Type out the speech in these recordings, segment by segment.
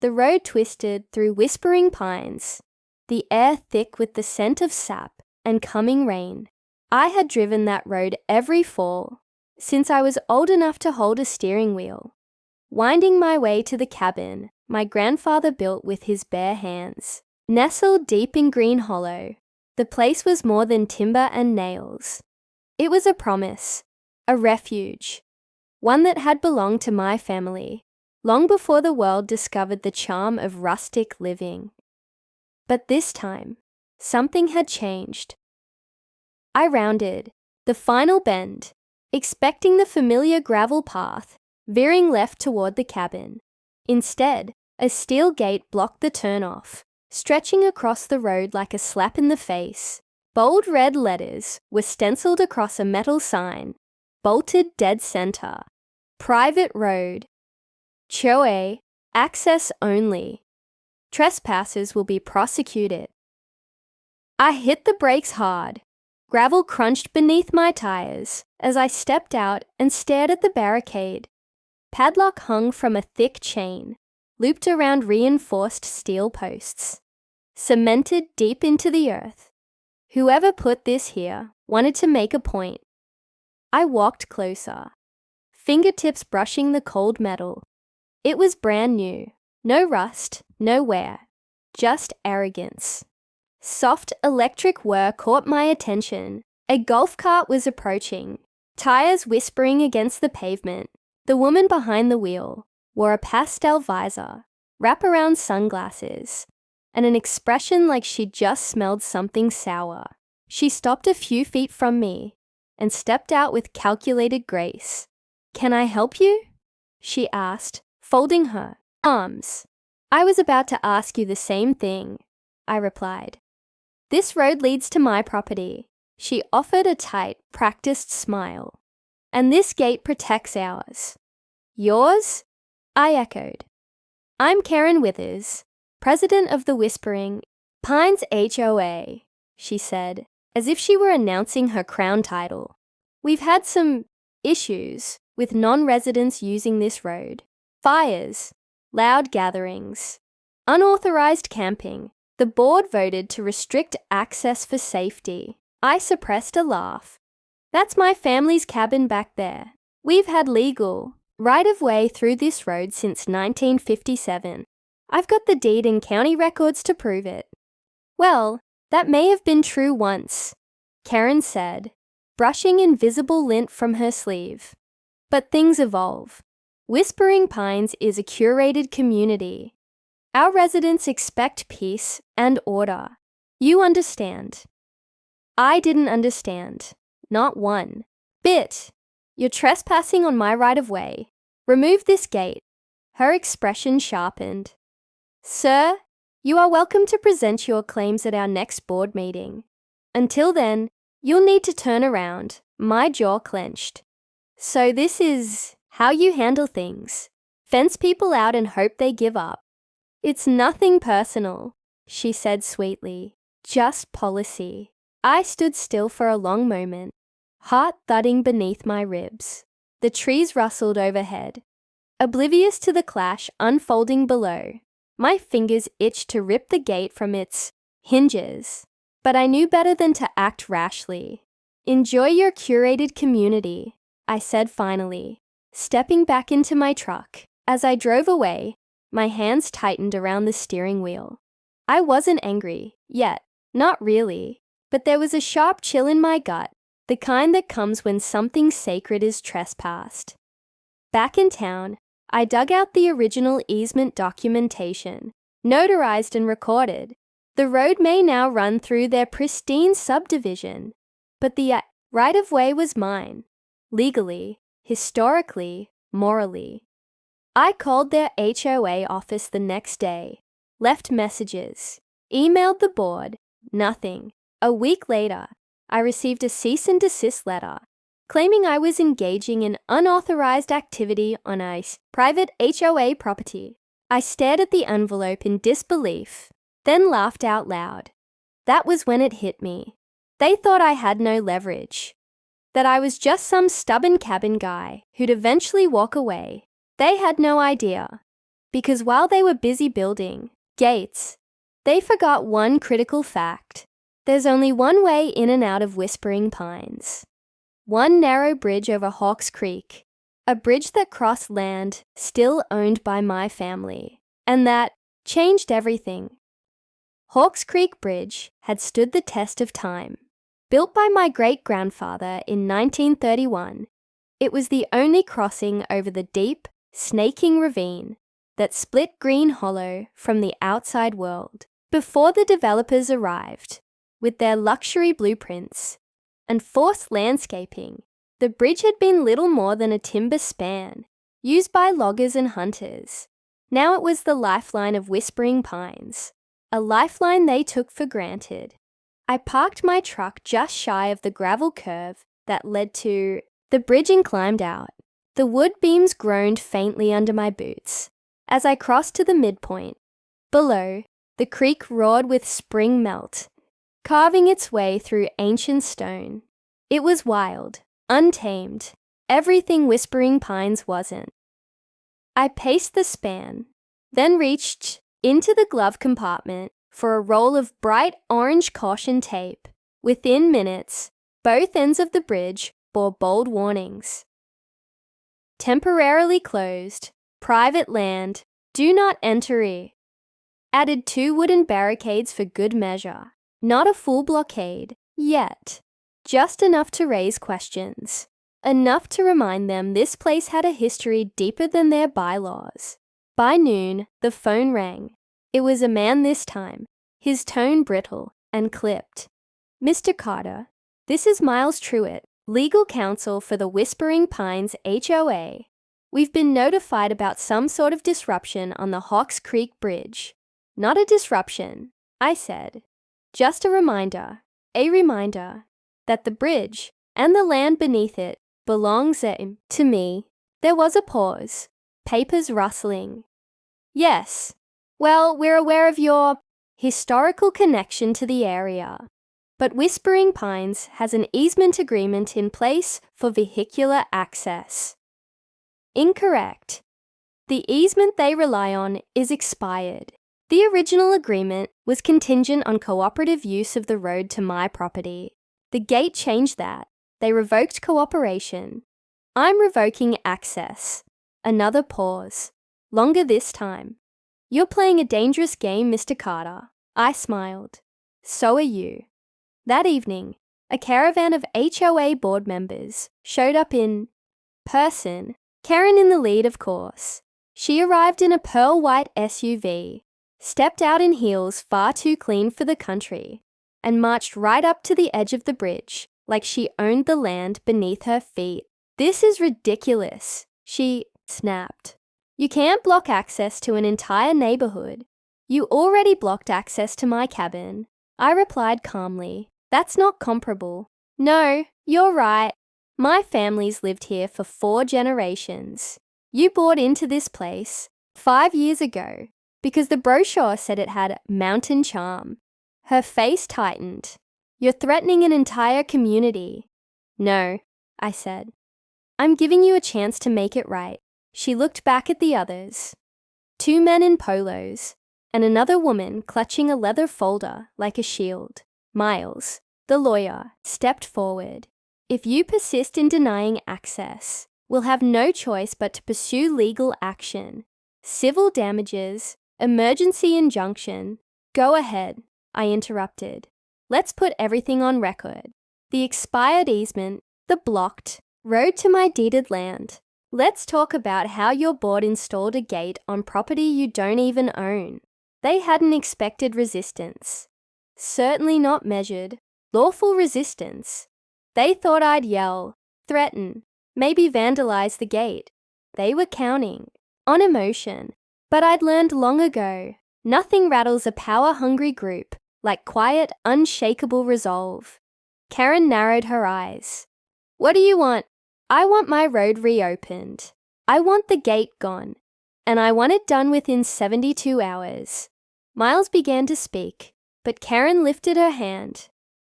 The road twisted through whispering pines, the air thick with the scent of sap and coming rain. I had driven that road every fall since I was old enough to hold a steering wheel, winding my way to the cabin my grandfather built with his bare hands. Nestled deep in Green Hollow, the place was more than timber and nails. It was a promise, a refuge, one that had belonged to my family long before the world discovered the charm of rustic living. But this time, something had changed. I rounded the final bend, expecting the familiar gravel path, veering left toward the cabin. Instead, a steel gate blocked the turnoff, stretching across the road like a slap in the face. Bold red letters were stenciled across a metal sign, bolted dead center. Private road. Choe, access only. Trespassers will be prosecuted. I hit the brakes hard. Gravel crunched beneath my tires as I stepped out and stared at the barricade. Padlock hung from a thick chain, looped around reinforced steel posts, cemented deep into the earth. Whoever put this here wanted to make a point. I walked closer, fingertips brushing the cold metal. It was brand new. No rust, no wear, just arrogance. Soft electric whir caught my attention. A golf cart was approaching, tires whispering against the pavement. The woman behind the wheel wore a pastel visor, wraparound sunglasses, and an expression like she'd just smelled something sour. She stopped a few feet from me and stepped out with calculated grace. "Can I help you?" she asked, folding her arms. "I was about to ask you the same thing," I replied. "This road leads to my property." She offered a tight, practiced smile. "And this gate protects ours." "Yours?" I echoed. "I'm Karen Withers, president of the Whispering Pines HOA," she said, as if she were announcing her crown title. "We've had some issues with non-residents using this road. Fires, loud gatherings, unauthorized camping. The board voted to restrict access for safety." I suppressed a laugh. "That's my family's cabin back there. We've had legal right-of-way through this road since 1957. I've got the deed and county records to prove it." "Well, that may have been true once," Karen said, brushing invisible lint from her sleeve. "But things evolve. Whispering Pines is a curated community. Our residents expect peace and order. You understand." I didn't understand. Not one bit. "You're trespassing on my right-of-way. Remove this gate." Her expression sharpened. "Sir, you are welcome to present your claims at our next board meeting. Until then, you'll need to turn around." My jaw clenched. "So this is how you handle things? Fence people out and hope they give up?" "It's nothing personal," she said sweetly. "Just policy." I stood still for a long moment, heart thudding beneath my ribs. The trees rustled overhead, oblivious to the clash unfolding below. My fingers itched to rip the gate from its hinges, but I knew better than to act rashly. "Enjoy your curated community," I said finally, stepping back into my truck. As I drove away, my hands tightened around the steering wheel. I wasn't angry yet, not really, but there was a sharp chill in my gut, the kind that comes when something sacred is trespassed. Back in town, I dug out the original easement documentation, notarized and recorded. The road may now run through their pristine subdivision, but the right-of-way was mine, legally, historically, morally. I called their HOA office the next day, left messages, emailed the board, nothing. A week later, I received a cease and desist letter claiming I was engaging in unauthorized activity on a private HOA property. I stared at the envelope in disbelief, then laughed out loud. That was when it hit me. They thought I had no leverage, that I was just some stubborn cabin guy who'd eventually walk away. They had no idea because while they were busy building gates, they forgot one critical fact. There's only one way in and out of Whispering Pines. One narrow bridge over Hawks Creek, a bridge that crossed land still owned by my family, and that changed everything. Hawks Creek Bridge had stood the test of time. Built by my great-grandfather in 1931, it was the only crossing over the deep, snaking ravine that split Green Hollow from the outside world. Before the developers arrived, with their luxury blueprints and forced landscaping, the bridge had been little more than a timber span, used by loggers and hunters. Now it was the lifeline of Whispering Pines, a lifeline they took for granted. I parked my truck just shy of the gravel curve that led to the bridge and climbed out. The wood beams groaned faintly under my boots as I crossed to the midpoint. Below, the creek roared with spring melt, carving its way through ancient stone. It was wild, untamed, everything Whispering Pines wasn't. I paced the span, then reached into the glove compartment for a roll of bright orange caution tape. Within minutes, both ends of the bridge bore bold warnings. Temporarily closed, private land, do not enter here. Added 2 wooden barricades for good measure. Not a full blockade, yet. Just enough to raise questions. Enough to remind them this place had a history deeper than their bylaws. By noon, the phone rang. It was a man this time, his tone brittle and clipped. Mr. Carter, this is Miles Truitt, legal counsel for the Whispering Pines HOA. We've been notified about some sort of disruption on the Hawks Creek Bridge. Not a disruption, I said. Just a reminder that the bridge and the land beneath it belongs to me. There was a pause, papers rustling. Yes, well, we're aware of your historical connection to the area, but Whispering Pines has an easement agreement in place for vehicular access. Incorrect. The easement they rely on is expired. The original agreement was contingent on cooperative use of the road to my property. The gate changed that. They revoked cooperation. I'm revoking access. Another pause. Longer this time. You're playing a dangerous game, Mr. Carter. I smiled. So are you. That evening, a caravan of HOA board members showed up in person, Karen in the lead, of course. She arrived in a pearl-white SUV, stepped out in heels far too clean for the country, and marched right up to the edge of the bridge like she owned the land beneath her feet. This is ridiculous, she snapped. You can't block access to an entire neighborhood. You already blocked access to my cabin. I replied calmly. That's not comparable. No, you're right. My family's lived here for 4 generations. You bought into this place 5 years ago because the brochure said it had mountain charm. Her face tightened. You're threatening an entire community. No, I said. I'm giving you a chance to make it right. She looked back at the others. 2 men in polos, and another woman clutching a leather folder like a shield. Miles, the lawyer, stepped forward. If you persist in denying access, we'll have no choice but to pursue legal action. Civil damages, emergency injunction. Go ahead, I interrupted. Let's put everything on record. The expired easement, the blocked road to my deeded land. Let's talk about how your board installed a gate on property you don't even own. They hadn't expected resistance. Certainly not measured, lawful resistance. They thought I'd yell, threaten, maybe vandalize the gate. They were counting on emotion. But I'd learned long ago, nothing rattles a power-hungry group like quiet, unshakable resolve. Karen narrowed her eyes. What do you want? I want my road reopened. I want the gate gone. And I want it done within 72 hours. Miles began to speak, but Karen lifted her hand.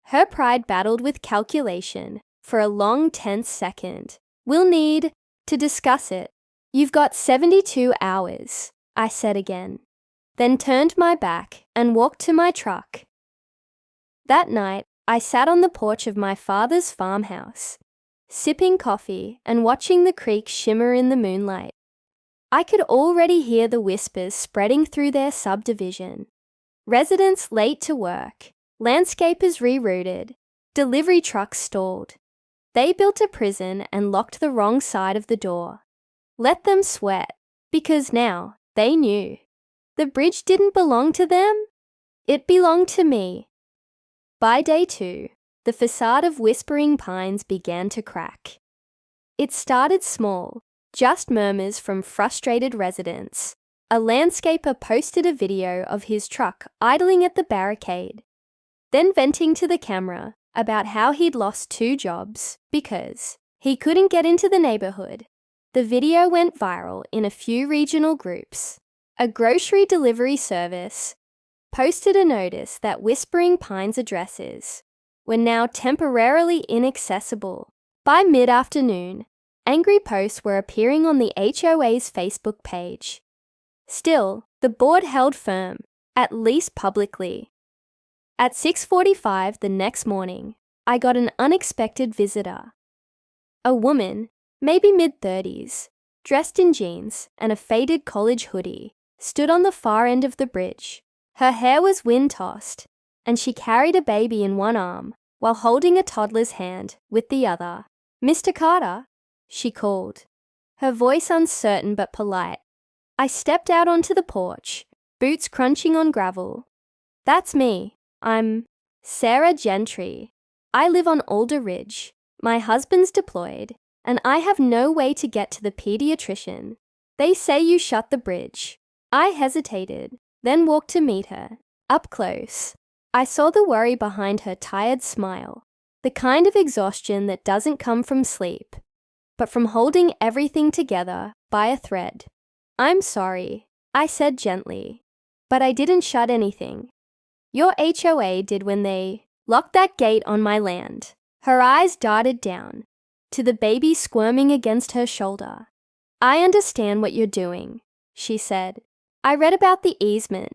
Her pride battled with calculation for a long, tense second. We'll need to discuss it. You've got 72 hours. I said again, then turned my back and walked to my truck. That night, I sat on the porch of my father's farmhouse, sipping coffee and watching the creek shimmer in the moonlight. I could already hear the whispers spreading through their subdivision. Residents late to work, landscapers rerouted, delivery trucks stalled. They built a prison and locked the wrong side of the door. Let them sweat, because now they knew. The bridge didn't belong to them. It belonged to me. By day 2, the facade of Whispering Pines began to crack. It started small, just murmurs from frustrated residents. A landscaper posted a video of his truck idling at the barricade, then venting to the camera about how he'd lost 2 jobs because he couldn't get into the neighborhood. The video went viral in a few regional groups. A grocery delivery service posted a notice that Whispering Pines addresses were now temporarily inaccessible. By mid-afternoon, angry posts were appearing on the HOA's Facebook page. Still, the board held firm, at least publicly. At 6:45 the next morning, I got an unexpected visitor. A woman, maybe mid-30s, dressed in jeans and a faded college hoodie, stood on the far end of the bridge. Her hair was wind-tossed, and she carried a baby in one arm while holding a toddler's hand with the other. "Mr. Carter," she called, her voice uncertain but polite. I stepped out onto the porch, boots crunching on gravel. "That's me. I'm Sarah Gentry. I live on Alder Ridge. My husband's deployed, and I have no way to get to the pediatrician. They say you shut the bridge." I hesitated, then walked to meet her. Up close, I saw the worry behind her tired smile, the kind of exhaustion that doesn't come from sleep, but from holding everything together by a thread. "I'm sorry," I said gently, "but I didn't shut anything. Your HOA did when they locked that gate on my land." Her eyes darted down to the baby squirming against her shoulder. "I understand what you're doing," she said. "I read about the easement.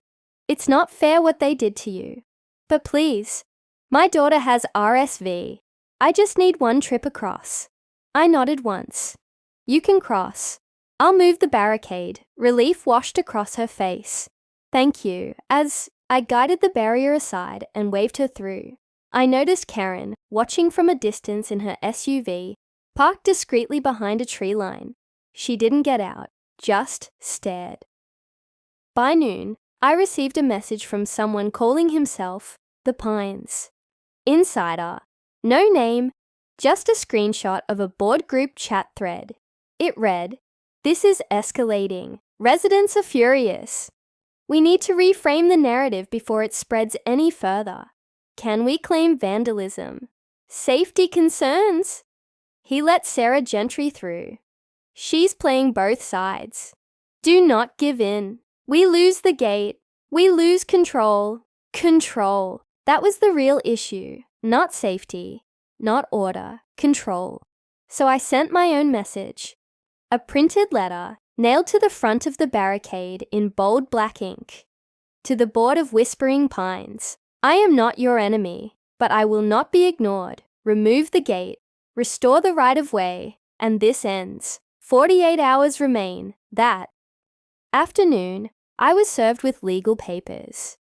It's not fair what they did to you. But please, my daughter has RSV. I just need one trip across." I nodded once. "You can cross. I'll move the barricade." Relief washed across her face. "Thank you," as I guided the barrier aside and waved her through. I noticed Karen, watching from a distance in her SUV, parked discreetly behind a tree line. She didn't get out, just stared. By noon, I received a message from someone calling himself The Pines. Insider. No name, just a screenshot of a board group chat thread. It read, "This is escalating. Residents are furious. We need to reframe the narrative before it spreads any further. Can we claim vandalism? Safety concerns?" He let Sarah Gentry through. She's playing both sides. Do not give in. We lose the gate. We lose control. Control. That was the real issue. Not safety, not order, control. So I sent my own message. A printed letter nailed to the front of the barricade in bold black ink. To the board of Whispering Pines. I am not your enemy, but I will not be ignored. Remove the gate, restore the right-of-way, and this ends. 48 hours remain. That afternoon, I was served with legal papers.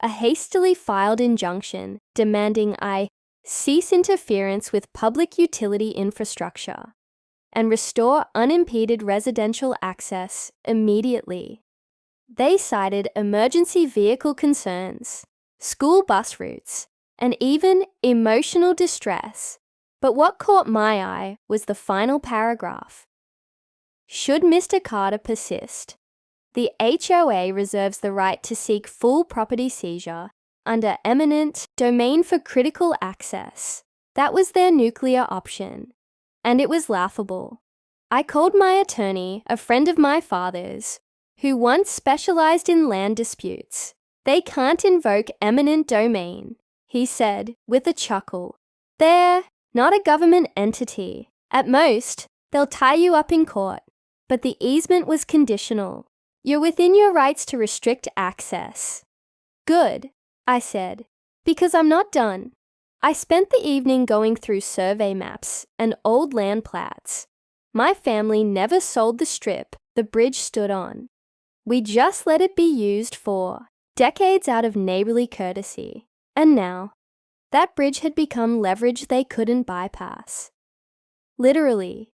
A hastily filed injunction demanding I cease interference with public utility infrastructure and restore unimpeded residential access immediately. They cited emergency vehicle concerns, school bus routes, and even emotional distress. But what caught my eye was the final paragraph. Should Mr. Carter persist, the HOA reserves the right to seek full property seizure under eminent domain for critical access. That was their nuclear option, and it was laughable. I called my attorney, a friend of my father's, who once specialized in land disputes. "They can't invoke eminent domain," he said with a chuckle. "They're not a government entity. At most, they'll tie you up in court." But the easement was conditional. You're within your rights to restrict access. Good, I said, because I'm not done. I spent the evening going through survey maps and old land plats. My family never sold the strip the bridge stood on. We just let it be used for decades out of neighborly courtesy. And now, that bridge had become leverage they couldn't bypass. Literally.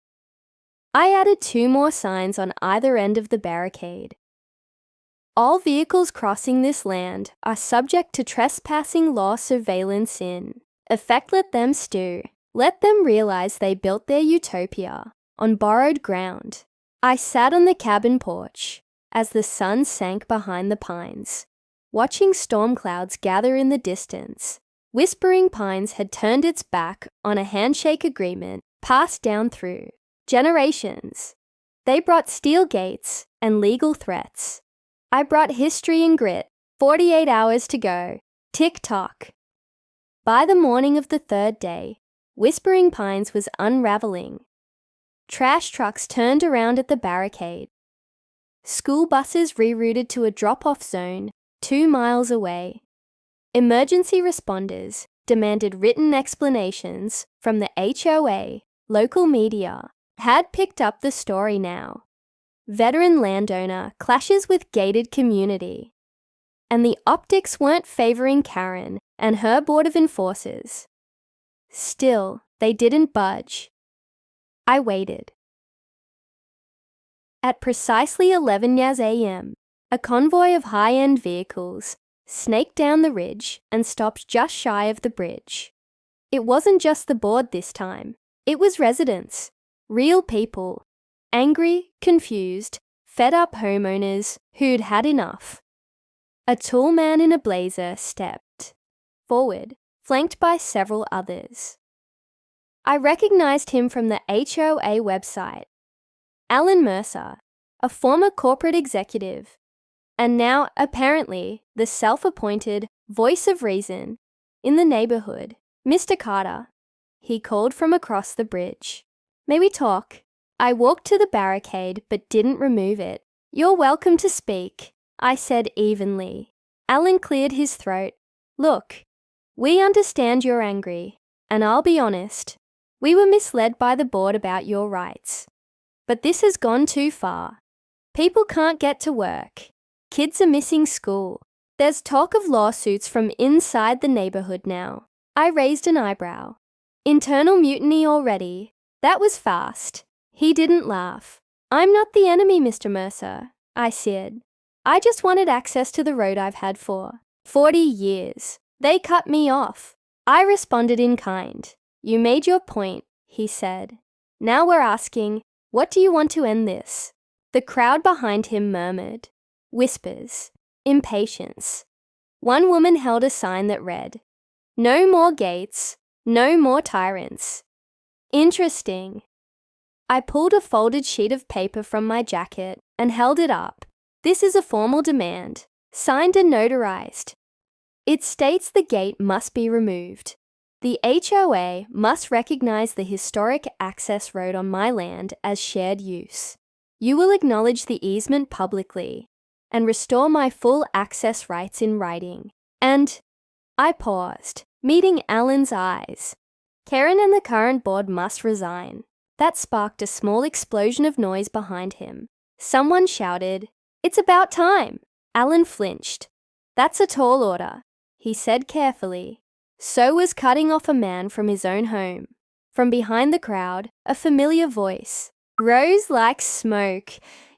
I added 2 more signs on either end of the barricade. All vehicles crossing this land are subject to trespassing law surveillance in effect. Let them stew. Let them realize they built their utopia on borrowed ground. I sat on the cabin porch as the sun sank behind the pines, watching storm clouds gather in the distance. Whispering Pines had turned its back on a handshake agreement passed down through generations. They brought steel gates and legal threats. I brought history and grit. 48 hours to go. Tick-tock. By the morning of the 3rd day, Whispering Pines was unraveling. Trash trucks turned around at the barricade. School buses rerouted to a drop-off zone 2 miles away. Emergency responders demanded written explanations from the HOA. Local media had picked up the story now. Veteran landowner clashes with gated community. And the optics weren't favoring Karen and her board of enforcers. Still, they didn't budge. I waited. At precisely 11 a.m., a convoy of high-end vehicles snaked down the ridge and stopped just shy of the bridge. It wasn't just the board this time. It was residents, real people, angry, confused, fed-up homeowners who'd had enough. A tall man in a blazer stepped forward, flanked by several others. I recognized him from the HOA website. Alan Mercer, a former corporate executive, and now apparently the self-appointed voice of reason in the neighborhood. Mr. Carter, he called from across the bridge. May we talk? I walked to the barricade but didn't remove it. You're welcome to speak, I said evenly. Alan cleared his throat. Look, we understand you're angry, and I'll be honest, we were misled by the board about your rights. But this has gone too far. People can't get to work. Kids are missing school. There's talk of lawsuits from inside the neighborhood now. I raised an eyebrow. Internal mutiny already. That was fast. He didn't laugh. I'm not the enemy, Mr. Mercer, I said. I just wanted access to the road I've had for 40 years. They cut me off. I responded in kind. You made your point, he said. Now we're asking, what do you want to end this? The crowd behind him murmured. Whispers. Impatience. One woman held a sign that read, "No more gates, no more tyrants." Interesting. I pulled a folded sheet of paper from my jacket and held it up. This is a formal demand, signed and notarized. It states the gate must be removed. The HOA must recognize the historic access road on my land as shared use. You will acknowledge the easement publicly and restore my full access rights in writing. And I paused, meeting Alan's eyes. Karen and the current board must resign. That sparked a small explosion of noise behind him. Someone shouted, "It's about time!" Alan flinched. "That's a tall order," he said carefully. So was cutting off a man from his own home. From behind the crowd, a familiar voice. "Rose like smoke.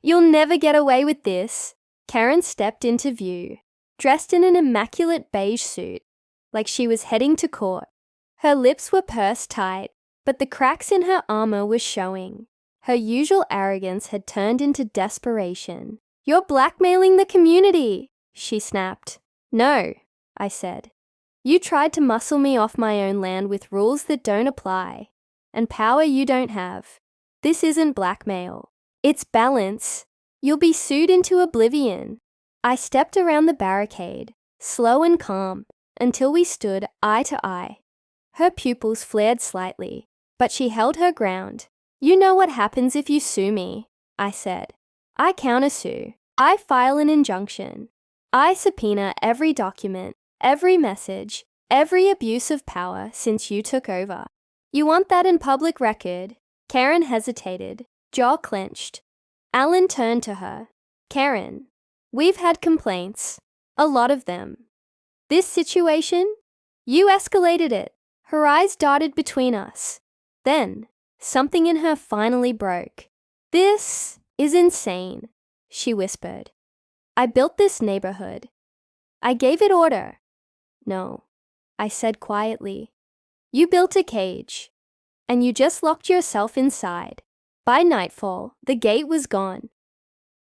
You'll never get away with this." Karen stepped into view, dressed in an immaculate beige suit, like she was heading to court. Her lips were pursed tight, but the cracks in her armor were showing. Her usual arrogance had turned into desperation. "You're blackmailing the community," she snapped. "No," I said. "You tried to muscle me off my own land with rules that don't apply, and power you don't have. This isn't blackmail. It's balance. You'll be sued into oblivion." I stepped around the barricade, slow and calm, until we stood eye to eye. Her pupils flared slightly, but she held her ground. "You know what happens if you sue me," I said. "I countersue. I file an injunction. I subpoena every document, every message, every abuse of power since you took over. You want that in public record? Karen hesitated, jaw clenched. Alan turned to her. Karen, we've had complaints. A lot of them. This situation? You escalated it. Her eyes darted between us. Then, something in her finally broke. This is insane, she whispered. I built this neighborhood. I gave it order. No, I said quietly. You built a cage, and you just locked yourself inside. By nightfall, the gate was gone.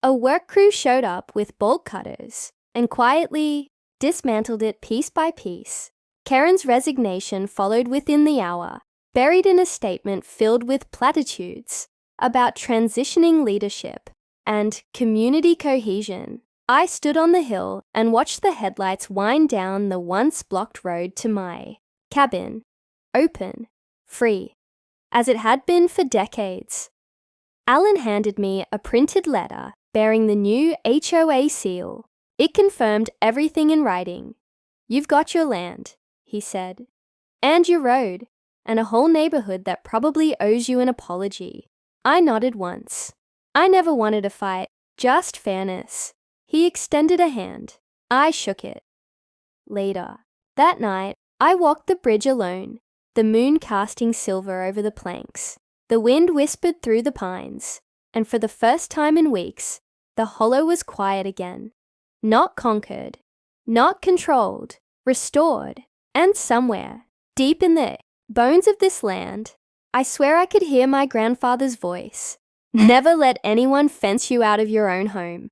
A work crew showed up with bolt cutters and quietly dismantled it piece by piece. Karen's resignation followed within the hour, buried in a statement filled with platitudes about transitioning leadership and community cohesion. I stood on the hill and watched the headlights wind down the once blocked road to my cabin, open, free, as it had been for decades. Alan handed me a printed letter bearing the new HOA seal. It confirmed everything in writing. You've got your land, he said, and your road, and a whole neighborhood that probably owes you an apology. I nodded once. I never wanted a fight, just fairness. He extended a hand. I shook it. Later, that night, I walked the bridge alone, the moon casting silver over the planks. The wind whispered through the pines, and for the first time in weeks, the hollow was quiet again. Not conquered, not controlled, restored, and somewhere, deep in the bones of this land, I swear I could hear my grandfather's voice. Never let anyone fence you out of your own home.